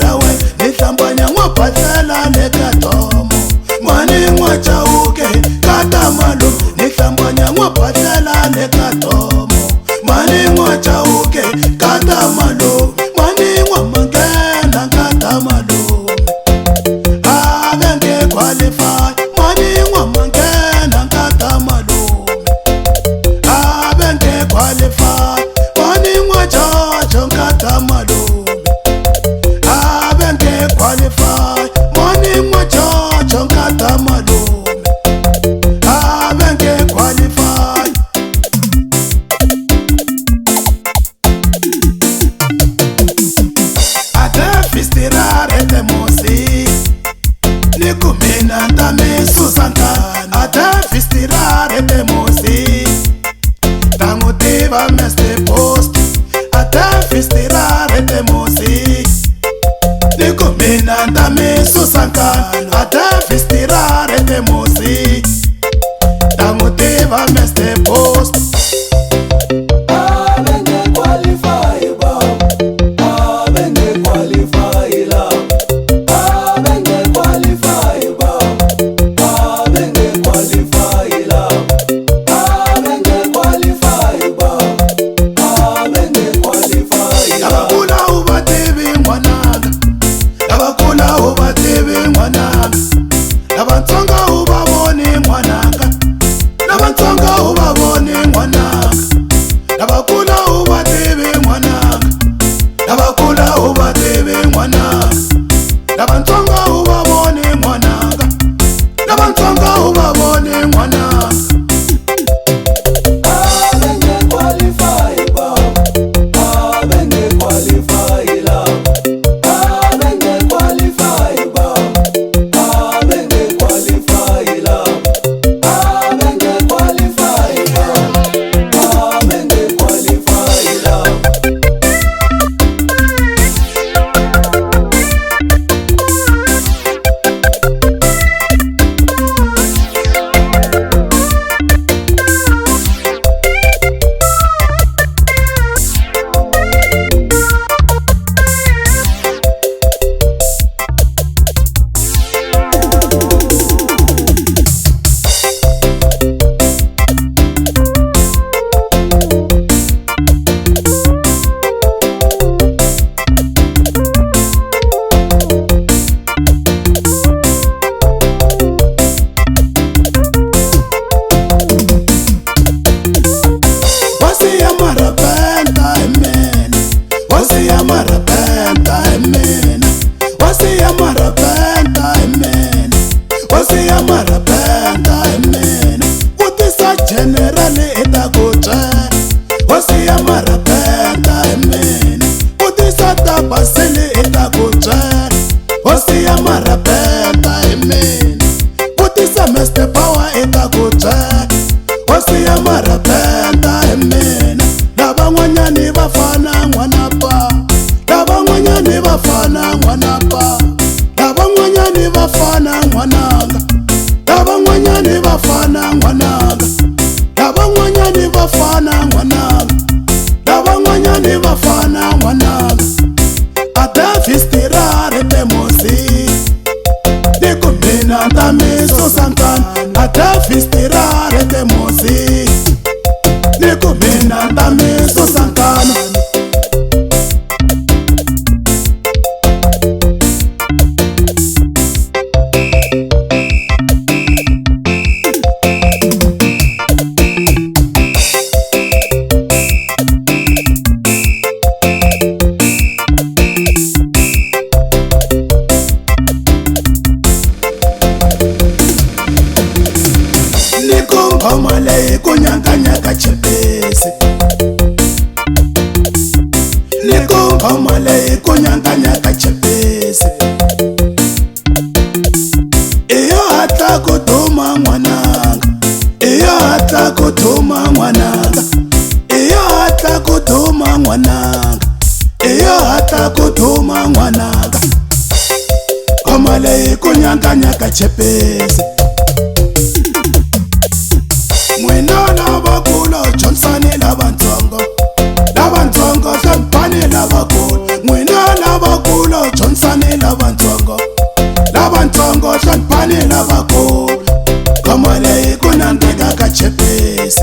rawe ni hlambanya ngwaphatlela le katomo mani ngwachauke kata malo ni hlambanya ngwaphatlela le katomo mani ngwachauke kata malo mani ngwamangena kata malo abenge qualify mani ngwamangena kata malo abenge qualify mani ngwachacho kata malo abenge qualify mani ngwachacho kata malo abenge qualify fistirare te mosi ni kumina tame susantana ata fistirare te mosi tamutiva meste post ata fistirare te mosi ni kumina tame susantana ata fistirare te mosi tamutiva meste post Komale kunyanga chepesi Mwena labakulo Johnson labantongo Hlambani labakulo Mwena labakulo Johnson hloniphani lavantsongo hloniphani lavakulu ngoma leyi ku nandzika ka chepesi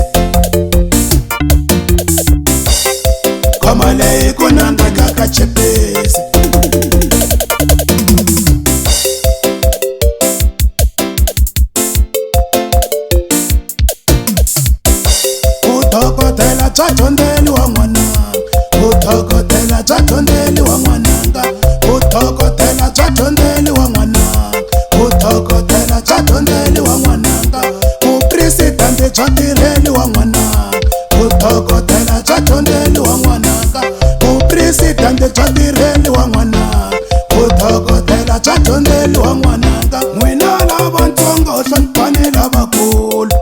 ngoma leyi ku nandzika ka chepesi udokotela bya dyondzeliwa n'wananga udokotela bya dyondzeliwa n'wananga udokotela bya dyondzeliwa n'wananga udokotela bya dyondzeliwa n'wananga upresidente bya tirheliwa n'wananga udokotela bya dyondzeliwa n'wananga upresidente bya tirheliwa n'wananga udokotela bya dyondzeliwa n'wananga n'wina lavatsongo hloniphani lavakulu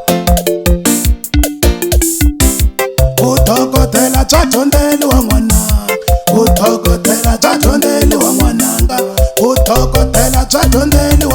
udokotela bya dyondzeliwa n'wananga udokotela bya dyondzeliwa n'wananga udokotela bya dyondzeliwa